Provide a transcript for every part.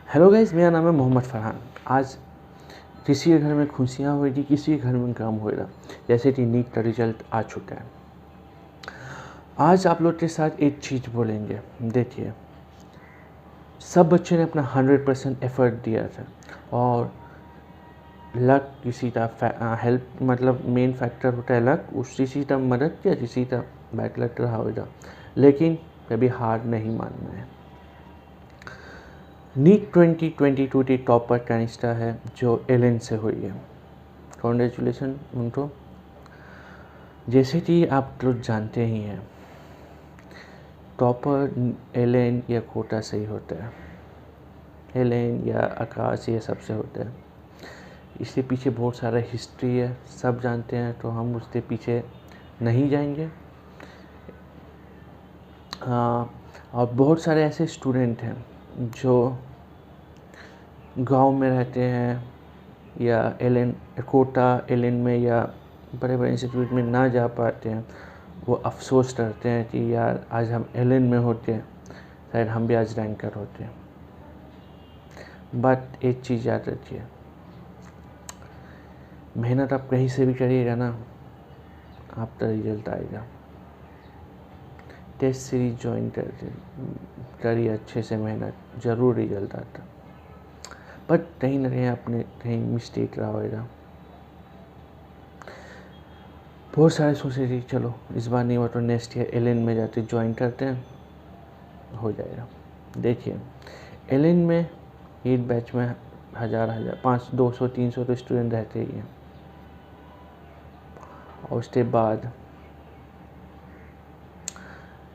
Hello guys, मेरा नाम है मोहम्मद फरहान। आज किसी के घर में खुशियाँ हो रही, किसी के घर में काम हो रहा, जैसे कि नीट का रिजल्ट आ चुका है। आज आप लोग के साथ एक चीज़ बोलेंगे। देखिए, सब बच्चों ने अपना 100% एफर्ट दिया था और लक किसी का हेल्प मतलब मेन फैक्टर होता है लक। उस किसी का मदद किया, किसी का बैड लक रहा होगा, लेकिन कभी हार नहीं मानना है। नीट 2022 की टॉपर कनिष्ठा है जो एलेन से हुई है। कॉन्ग्रेचुलेसन उनको। जैसे कि आप लोग जानते ही हैं, टॉपर एलेन या कोटा से ही होता है। एलेन या आकाश ये सबसे होता है। इसके पीछे बहुत सारा हिस्ट्री है, सब जानते हैं, तो हम उसके पीछे नहीं जाएंगे। और बहुत सारे ऐसे स्टूडेंट हैं जो गांव में रहते हैं या कोटा एलेन में या बड़े बड़े इंस्टीट्यूट में ना जा पाते हैं। वो अफसोस करते हैं कि यार आज हम एलेन में होते, शायद हम भी आज रैंकर होते। बट एक चीज़ याद रखिए, मेहनत आप कहीं से भी करिएगा ना, आपका रिजल्ट आएगा। टेस्ट सीरीज ज्वाइन करिए अच्छे से, मेहनत ज़रूर रिजल्ट आता। बट कहीं ना कहीं आपने कहीं मिस्टेक रहा होगा। बहुत सारे सोचे थे चलो इस बार नहीं हुआ तो नेक्स्ट ईयर एलेन में जाते ज्वाइन करते हैं, हो जाएगा। देखिए, एलेन में एक बैच में हज़ार 200-300 तो स्टूडेंट रहते ही हैं। और उसके बाद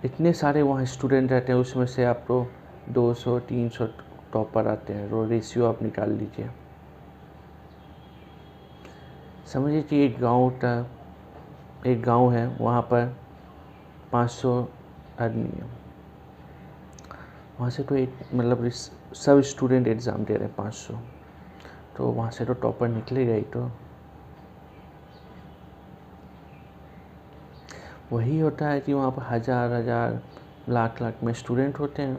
इतने सारे वहाँ स्टूडेंट रहते हैं, उसमें से आपको 200-300 टॉपर आते हैं। रो रेशियो आप निकाल लीजिए। समझिए कि एक गांव है, वहाँ पर 500 आदमी है। वहाँ से तो एक मतलब सब स्टूडेंट एग्ज़ाम दे रहे हैं 500, तो वहाँ से तो टॉपर निकलेगा ही। तो वही होता है कि वहाँ पर हज़ार लाख में स्टूडेंट होते हैं,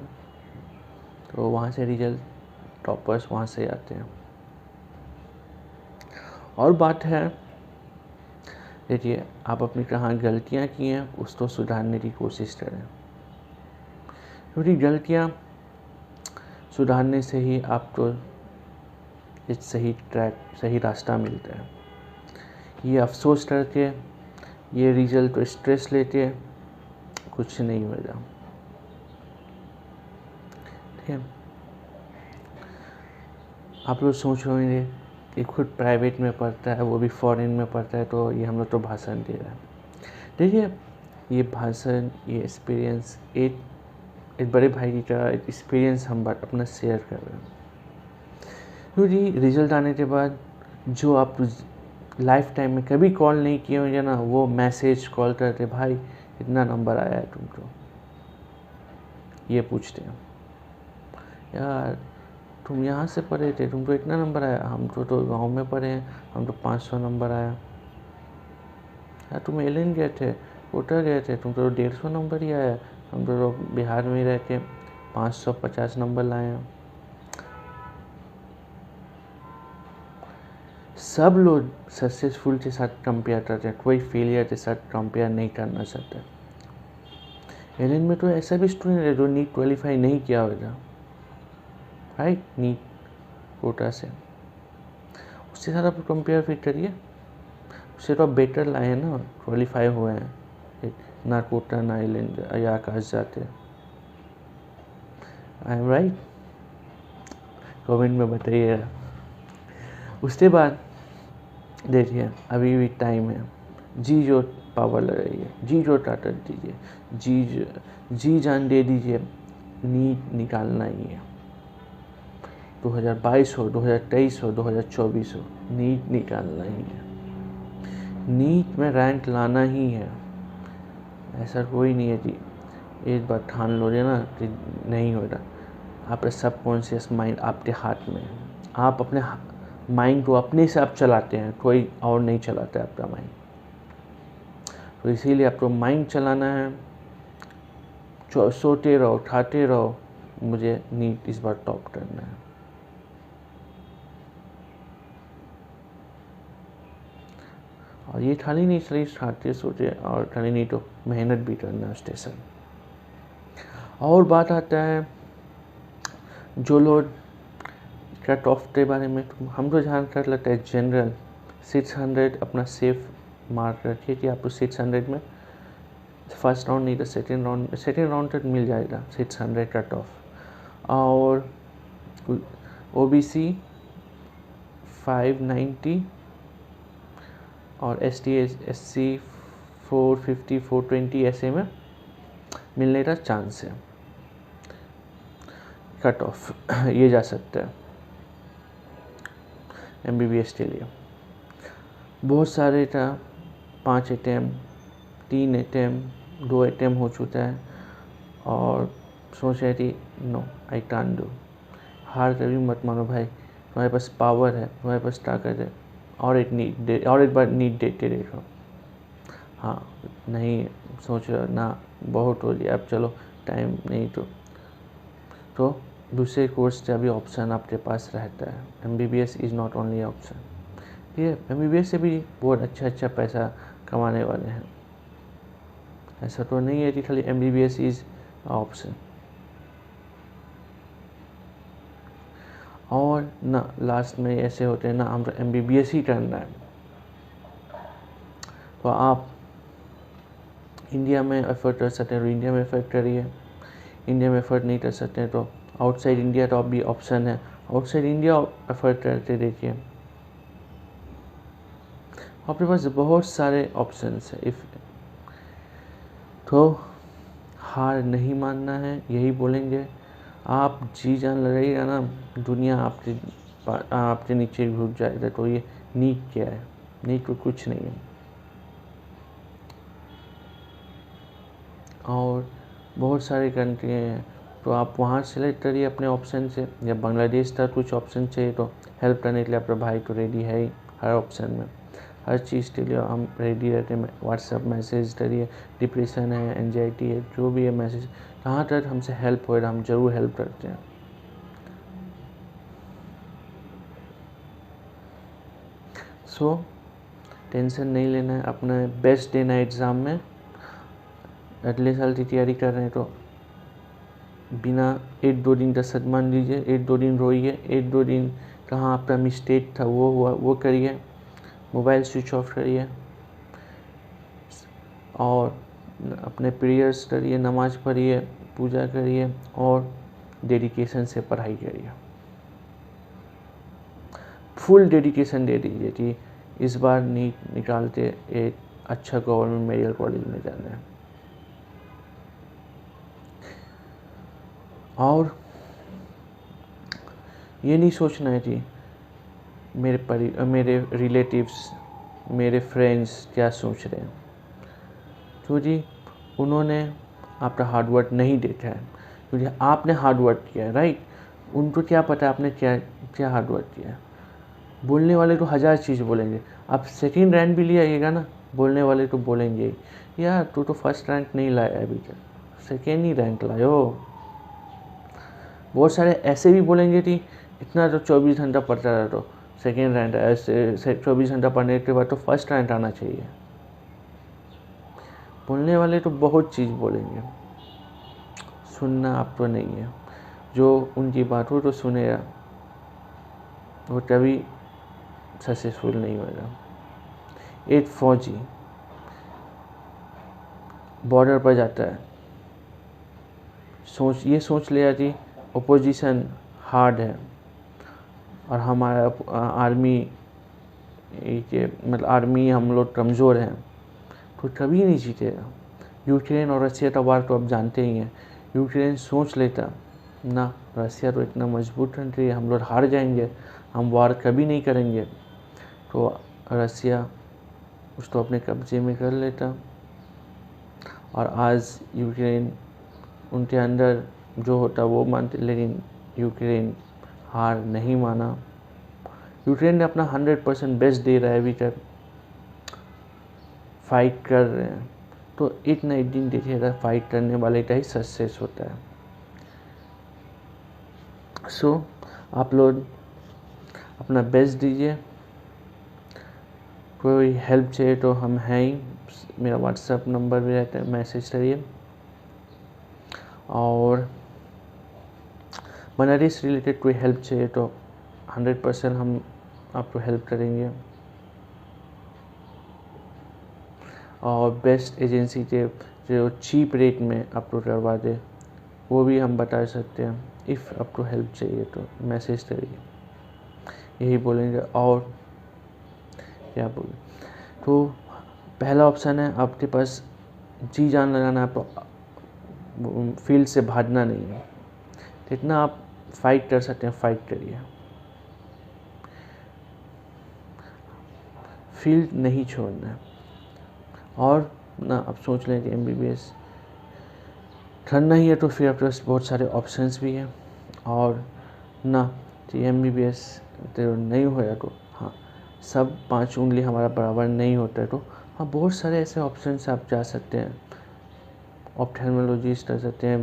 तो वहाँ से रिजल्ट टॉपर्स वहाँ से आते हैं। और बात है, देखिए आप अपनी कहाँ गलतियाँ की हैं उसको सुधारने की कोशिश करें, क्योंकि गलतियाँ सुधारने से ही आपको एक सही रास्ता मिलता है। ये अफसोस करके, ये रिजल्ट को स्ट्रेस लेके कुछ नहीं होगा। ठीक है, आप लोग सोच रहे होंगे कि खुद प्राइवेट में पढ़ता है, वो भी फॉरेन में पढ़ता है, तो ये हम लोग तो भाषण दे रहा है। देखिए, ये भाषण, ये एक्सपीरियंस एक बड़े भाई का एक्सपीरियंस हम अपना शेयर कर रहे हैं। क्योंकि रिजल्ट आने के बाद जो आप लाइफ टाइम में कभी कॉल नहीं किए होंगे ना, वो मैसेज कॉल करते, भाई इतना नंबर आया है तुमको, ये पूछते हैं। यार तुम यहाँ से पढ़े थे, तुमको इतना नंबर आया, हम तो गांव में पढ़े हैं, हम तो 500 नंबर आया। यार तुम एलेन गए थे, कोटा गए थे, तुमको तो 150 नंबर ही आया, हम तो बिहार में ही रह के 550 नंबर लाए हैं। सब लोग सक्सेसफुल के साथ कंपेयर करते हैं, कोई फेलियर के साथ कंपेयर नहीं करना चाहता। एलेन में तो ऐसा भी स्टूडेंट है जो नीट क्वालिफाई नहीं किया होगा, राइट, नीट कोटा से, उससे साथ आप कंपेयर फिर करिए। उससे तो आप बेटर लाए हैं ना, क्वालिफाई हुए हैं, ना कोटा ना एलेन या आकाश जाते। I am right? कमेंट में बताइएगा। उसके बाद देखिए, अभी भी टाइम है, जी जो पावर लगाइए, जी जो ताकत दीजिए, जी जान दे दीजिए। नीट निकालना ही है, 2022 हो, 2023 हो, 2024 हो, नीट निकालना ही है। नीट में रैंक लाना ही है। ऐसा कोई नहीं है कि एक बार ठान लो ना कि नहीं होगा। आपका सबकॉन्शियस माइंड आपके हाथ में है। आप अपने माइंड को अपने से आप चलाते हैं, कोई और नहीं चलाता है आपका माइंड। तो इसीलिए आपको माइंड चलाना है। सोते रहो, खाते रहो, मुझे नीट इस बार टॉप करना है। ये खाली नहीं चली खाते सोचे और खाली नहीं तो मेहनत भी करना स्टेशन। और बात आता है जो लोग कट ऑफ के बारे में, तो हम तो जहाँ कर लेते हैं जनरल 600 अपना सेफ मार्क रखिए कि आपको 600 में फर्स्ट राउंड नहीं तो सेकेंड राउंड तक मिल जाएगा 600 कट ऑफ। और OBC 590 और ST SC 450 420 ऐसे में मिलने का चांस है कट ऑफ ये जा सकता है MBBS के लिए। बहुत सारे था 5 अटैम्प्ट 3 अटैम्प्ट 2 अटैम्प्ट हो चुका है और सोच रही थी नो आई कांट डू। हार कभी मत मानो भाई, तुम्हारे पास पावर है, तुम्हारे पास ताकत है, और एक बार नीट देते देखो। हाँ नहीं सोच रहे ना बहुत हो गया अब चलो टाइम नहीं तो दूसरे कोर्स का भी ऑप्शन आपके पास रहता है। MBBS is not only option. ये MBBS से भी बहुत अच्छा पैसा कमाने वाले हैं, ऐसा तो नहीं है कि खाली MBBS इज़ ऑप्शन। और ना लास्ट में ऐसे होते हैं ना हम तो MBBS ही करना है, तो आप इंडिया में एफर्ट कर सकते हैं तो इंडिया में एफर्ट करिए, इंडिया में एफर्ट नहीं कर सकते हैं तो आउटसाइड इंडिया तो भी ऑप्शन है, आउटसाइड इंडिया एफर्ट करते देखिए, आपके पास बहुत सारे ऑप्शंस है। तो हार नहीं मानना है, यही बोलेंगे। आप जी जान लगाइएगा ना, दुनिया आपके नीचे घुस जाएगा। तो ये नीट क्या है, नीट तो कुछ नहीं है। और बहुत सारे कंट्री हैं तो आप वहाँ सेलेक्ट करिए अपने ऑप्शन से। जब बांग्लादेश का कुछ ऑप्शन चाहिए तो हेल्प करने के लिए आपका भाई तो रेडी है ही, हर ऑप्शन में हर चीज़ के लिए हम रेडी रहते हैं। व्हाट्सअप मैसेज करिए, डिप्रेशन है, एंजाइटी है, जो भी है मैसेज, कहाँ तक हमसे हेल्प हो रहा हम ज़रूर हेल्प करते हैं। सो टेंशन नहीं लेना है, अपना बेस्ट देना है एग्ज़ाम में। अगले साल की तैयारी कर रहे हैं तो बिना 1-2 दिन का सम्मान लीजिए, 1-2 दिन रोइए, 1-2 दिन कहाँ आपका मिस्टेक था वो हुआ वो करिए, मोबाइल स्विच ऑफ करिए और अपने प्रेयर्स करिए, नमाज़ पढ़िए, पूजा करिए और डेडिकेशन से पढ़ाई करिए। फुल डेडिकेशन दे दीजिए कि इस बार नीट निकालते एक अच्छा गवर्नमेंट मेडिकल कॉलेज में जाना है। और ये नहीं सोचना है कि मेरे रिलेटिव्स, मेरे फ्रेंड्स क्या सोच रहे हैं, क्योंकि उन्होंने आपका हार्डवर्क नहीं देखा है, क्योंकि आपने हार्डवर्क किया है, राइट। उनको क्या पता आपने क्या हार्डवर्क किया है। बोलने वाले तो 1000 चीज़ बोलेंगे, आप सेकंड रैंक भी ले आइएगा ना, बोलने वाले तो बोलेंगे ही यार तू तो फर्स्ट रैंक नहीं लाया अभी तक, सेकेंड ही रैंक लायो। बहुत सारे ऐसे भी बोलेंगे कि इतना तो 24 घंटा पढ़ता रहा तो सेकेंड रैंक, ऐसे 24 घंटा पढ़ने के बाद तो फर्स्ट रैंक आना चाहिए। बोलने वाले तो बहुत चीज़ बोलेंगे, सुनना आप तो नहीं है। जो उनकी बात हो तो सुनेगा, वो कभी सक्सेसफुल नहीं होगा। एक फौजी बॉर्डर पर जाता है, सोच लिया कि ओपोजिशन हार्ड है और हमारा आर्मी मतलब आर्मी हम लोग कमज़ोर हैं, तो कभी नहीं जीतेगा। यूक्रेन और रसिया का वार तो आप जानते ही हैं। यूक्रेन सोच लेता ना रसिया तो इतना मजबूत कंट्री है, हम लोग हार जाएंगे, हम वार कभी नहीं करेंगे, तो रसिया उसको अपने कब्जे में कर लेता। और आज यूक्रेन उनके अंदर जो होता वो मानते, लेकिन यूक्रेन हार नहीं माना। यूक्रेन ने अपना 100% बेस्ट दे रहा है, अभी तक फाइट कर रहे हैं। तो एक ना एक दिन देखिएगा फाइट करने वाले का ही सक्सेस होता है। सो आप लोग अपना बेस्ट दीजिए, कोई हेल्प चाहिए तो हम हैं ही, मेरा व्हाट्सएप नंबर भी रहता है, मैसेज करिए। और बनारस रिलेटेड कोई हेल्प चाहिए तो 100% हम आपको हेल्प करेंगे। और बेस्ट एजेंसी के जो चीप रेट में आपको करवा दे वो भी हम बता सकते हैं। इफ़ आपको हेल्प चाहिए तो मैसेज करिए, यही बोलेंगे। और क्या बोलें, तो पहला ऑप्शन है आपके पास जी जान लगाना, आपको फील्ड से भागना नहीं है, जितना आप फाइट कर सकते हैं फाइट करिए, फील्ड नहीं छोड़ना है। और ना आप सोच लें कि MBBS करना ही है तो फिर आपके पास बहुत सारे ऑप्शंस भी हैं। और ना कि MBBS तो नहीं होया तो हाँ, सब 5 उंगली हमारा बराबर नहीं होता है तो हाँ, बहुत सारे ऐसे ऑप्शंस आप जा सकते हैं। ऑप्थेल्मोलॉजिस्ट कर सकते हैं,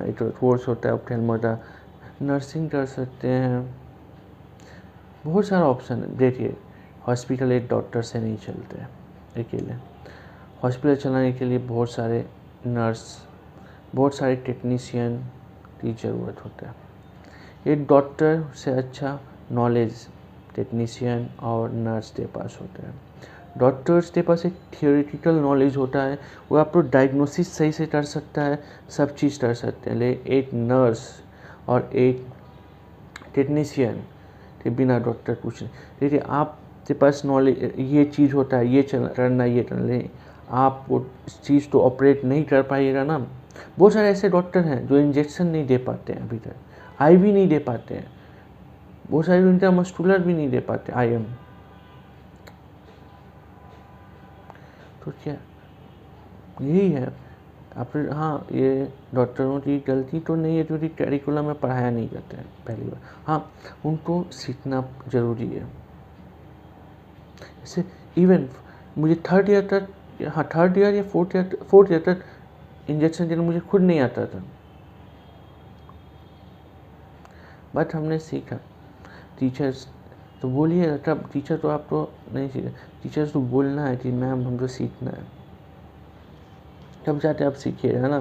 एक कोर्स होता है ऑप्थेल्मोलॉजी, नर्सिंग कर सकते हैं, बहुत सारा ऑप्शन है। देखिए, हॉस्पिटल एक डॉक्टर से नहीं चलते हैं अकेले, हॉस्पिटल चलाने के लिए बहुत सारे नर्स, बहुत सारे टेक्नीशियन की ज़रूरत होता है। एक डॉक्टर से अच्छा नॉलेज टेक्नीशियन और नर्स के पास होता है। डॉक्टर्स के पास एक थियोरेटिकल नॉलेज होता है, वो आपको डायग्नोसिस सही से कर सकता है, सब चीज़ कर सकते हैं। लेकिन एक नर्स और एक टेक्नीशियन के बिना डॉक्टर कुछ नहीं। देखिए, आपके पास नॉलेज ये चीज़ होता है, ये करना, ये करना, लेकिन आप वो चीज़ तो ऑपरेट नहीं कर पाइएगा ना। बहुत सारे ऐसे डॉक्टर हैं जो इंजेक्शन नहीं दे पाते हैं, अभी तक IV नहीं दे पाते हैं, बहुत सारे इंट्रामस्कुलर भी नहीं दे पाते IM। तो क्या यही है आप, हाँ, ये डॉक्टरों की गलती तो नहीं है क्योंकि करिकुलम में पढ़ाया नहीं जाता है पहली बार। हाँ, उनको सीखना ज़रूरी है। जैसे इवन मुझे 3rd ईयर तक, हाँ 3rd ईयर या 4th ईयर तक इंजेक्शन देना मुझे खुद नहीं आता था, बट हमने सीखा। टीचर्स तो बोलिए, तब टीचर तो आपको नहीं सीखा, टीचर्स तो बोलना है कि मैम हमको सीखना है, तब जाते आप सीखिएगा ना।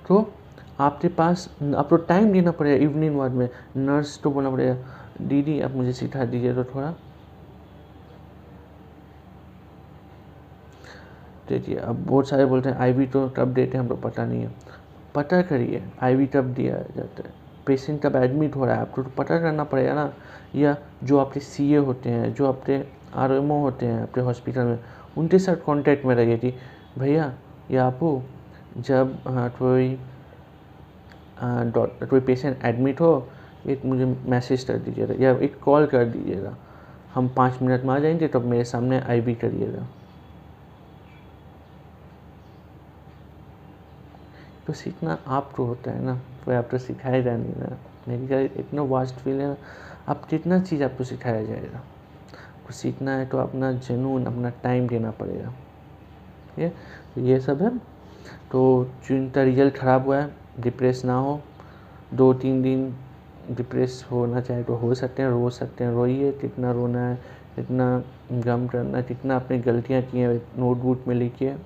तो आपके पास आपको टाइम देना पड़ेगा। इवनिंग वार्ड में नर्स को बोलना पड़ेगा, दीदी आप मुझे सिखा दीजिए तो थोड़ा। देखिए, अब बहुत सारे बोलते हैं IV तो कब देते हैं हमको पता नहीं है। पता करिए IV कब दिया जाता है, पेशेंट कब एडमिट हो रहा है, आपको तो पता करना पड़ेगा ना। या जो आपके CA होते हैं, जो आपके RMO होते हैं आपके हॉस्पिटल में, उनके साथ कांटेक्ट में रहिए कि भैया या आपू, जब कोई पेशेंट एडमिट हो, एक मुझे मैसेज कर दीजिएगा या एक कॉल कर दीजिएगा, हम 5 मिनट में आ जाएंगे, तब मेरे सामने IV करिएगा। तो सीखना आपको होता है ना, कोई आपको सिखाया जाए नहीं ना। मेरी क्या इतना वास्ट फील्ड है ना, आप कितना चीज़ आपको सिखाया जाएगा। आपको सीखना है तो अपना जुनून, अपना टाइम देना पड़ेगा। ये सब है। तो जिनका रिजल्ट ख़राब हुआ है, डिप्रेस ना हो। 2-3 दिन डिप्रेस होना चाहे तो हो सकते हैं, रो सकते हैं, रोइए, कितना रोना है, कितना गम करना है, कितना अपनी गलतियाँ की हैं नोटबुक में लिखिए,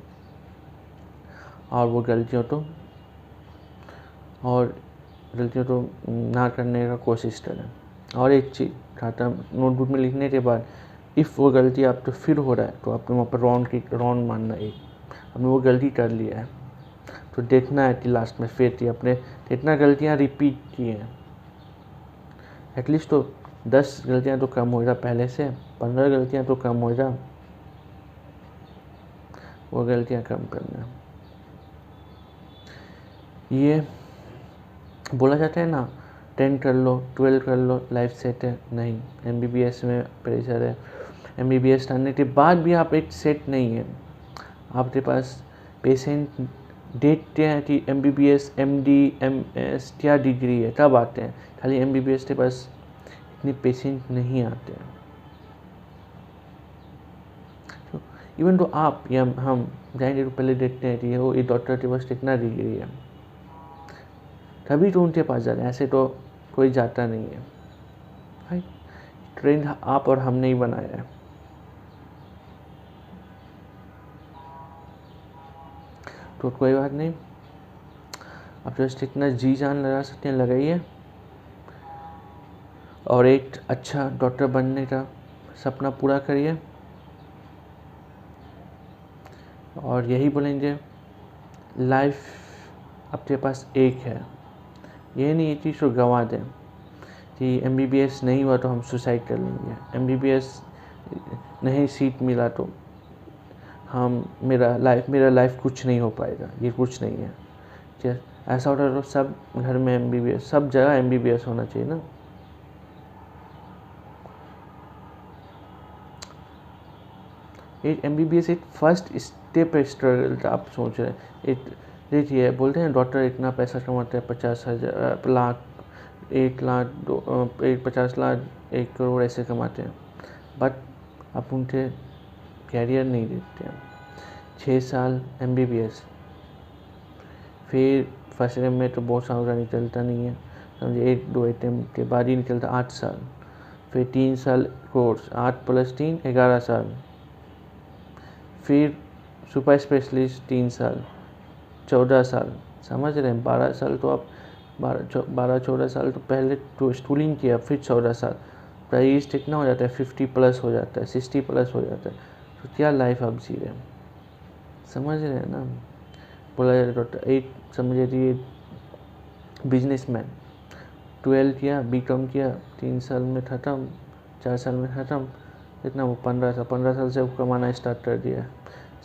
और वो गलतियों तो ना करने का कोशिश करें। और एक चीज़ खाता नोटबुक में लिखने के बाद, इफ़ वो गलती आप तो फिर हो रहा है तो आपने वहाँ पर रॉन्ग मानना, एक आपने वो गलती कर लिया है तो देखना है कि लास्ट में फिर थी अपने कितना गलतियाँ रिपीट की हैं। एटलीस्ट तो 10 गलतियाँ तो कम हो जा, पहले से 15 गलतियाँ तो कम हो जा, वो गलतियाँ कम करना। ये बोला जाता है ना, 10 कर लो, 12 कर लो, लाइफ सेट है। नहीं, MBBS में प्रेशर है। MBBS करने के बाद भी आप एक सेट नहीं है, आपके पास पेशेंट देखते हैं कि MBBS MD MS क्या डिग्री है, तब आते हैं। खाली MBBS के पास इतने पेशेंट नहीं आते हैं। तो इवन तो आप या हम जाएंगे तो पहले देखते हैं कि ये डॉक्टर के पास कितना डिग्री है, तभी तो उनके पास जाते हैं, ऐसे तो कोई जाता नहीं है भाई। ट्रेंड आप और हमने ही बनाया है। तो कोई बात नहीं, आप जस्ट इतना जी जान लगा सकते हैं लगाइए और एक अच्छा डॉक्टर बनने का सपना पूरा करिए। और यही बोलेंगे, लाइफ आपके पास एक है, ये नहीं ये चीज़ को गंवा दें कि MBBS नहीं हुआ तो हम सुसाइड कर लेंगे, MBBS नहीं सीट मिला तो हम मेरा लाइफ कुछ नहीं हो पाएगा, ये कुछ नहीं है। ठीक, ऐसा होता है तो सब घर में MBBS, सब जगह MBBS होना चाहिए ना। एक MBBS एक फर्स्ट स्टेप स्ट्रगल था। आप सोच रहे हैं, एक देखिए बोलते हैं डॉक्टर इतना पैसा कमाते हैं, 50,000 लाख, 1 लाख, 50 लाख, 1 करोड़ ऐसे कमाते हैं, बट आप उनके कैरियर नहीं देखते हैं। 6 साल MBBS, फिर फर्स्ट अटेम्प्ट में तो बहुत सारा निकलता नहीं है, समझे 1-2 अटेम्प्ट के बाद ही निकलता 8 साल, फिर 3 साल कोर्स, 8 + 3 11 साल, फिर सुपर स्पेशलिस्ट 3 साल 14 साल, समझ रहे हैं। 12 साल तो आप 12-14 साल तो पहले तो स्कूलिंग किया, फिर 14 साल प्राइस कितना हो जाता है, 50+ हो जाता है, 60+ हो जाता है। तो क्या लाइफ आप जी रहे हैं, समझ रहे हैं ना। बोला जाता है डॉक्टर, एक समझिए बिजनेसमैन 12 किया, B.Com किया, 3 साल में ख़त्म, 4 साल में ख़त्म, इतना वो 15 साल से वो कमाना स्टार्ट कर दिया।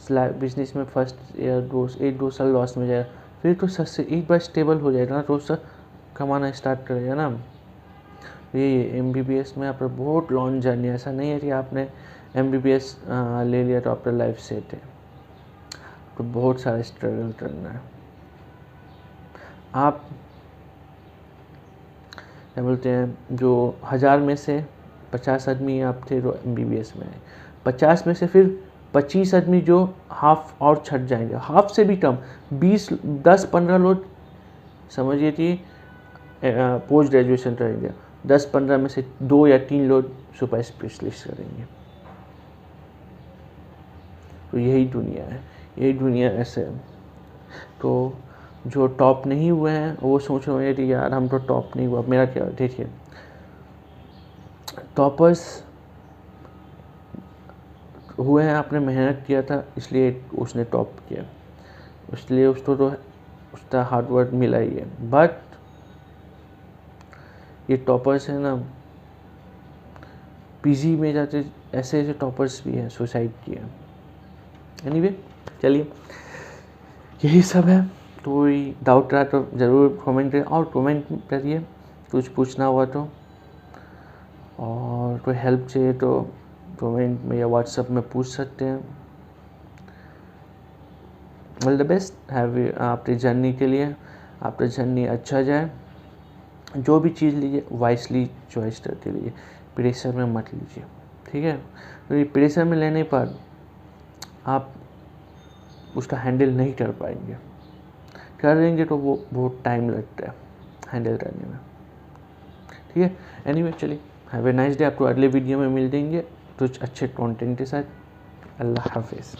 बिजनेस में फर्स्ट ईयर 1-2 साल लॉस में जाएगा, फिर तो सबसे एक बार स्टेबल हो जाएगा ना तो उससे कमाना स्टार्ट करेगा ना। ये MBBS में आपका बहुत लॉन्ग जर्नी है, ऐसा नहीं है कि आपने MBBS ले लिया तो आपका लाइफ सेट है, तो बहुत सारा स्ट्रगल करना है। आप क्या बोलते हैं, जो 1000 में से 50 आदमी आप थे जो MBBS में आए, 50 में से फिर 25 आदमी जो हाफ और छट जाएंगे, हाफ से भी कम, 10-15 लोग समझिए कि पोस्ट ग्रेजुएशन करेंगे, 10-15 में से 2 या 3 लोग सुपर स्पेशलिस्ट करेंगे। तो यही दुनिया है, यही दुनिया ऐसे है। तो जो टॉप नहीं हुए हैं वो सोच रहे हैं कि यार हम तो टॉप नहीं हुआ, मेरा क्या। देखिए टॉपर्स हुए हैं, आपने मेहनत किया था इसलिए उसने टॉप किया, इसलिए उसको तो उसका हार्ड वर्क मिला ही है। बट ये टॉपर्स है ना, PG में जाते ऐसे ऐसे टॉपर्स भी हैं, सुसाइड किया। एनीवे चलिए, यही सब है। कोई डाउट रहा तो ज़रूर कमेंट करिए, और कमेंट करिए कुछ पूछना हुआ तो, और कोई हेल्प चाहिए तो कमेंट में या व्हाट्सएप में पूछ सकते हैं। ऑल द बेस्ट आपकी जर्नी के लिए, आपका जर्नी अच्छा जाए। जो भी चीज़ लीजिए वाइसली चॉइस करके लीजिए, प्रेशर में मत लीजिए, ठीक है। तो प्रेशर में लेने पर आप उसका हैंडल नहीं कर पाएंगे, कर लेंगे तो वो बहुत टाइम लगता है हैंडल करने में, ठीक है। एनीवे चलिए, हैव ए नाइस डे। आपको अगले वीडियो में मिल देंगे कुछ अच्छे कंटेंट के साथ। अल्लाह हाफिज़।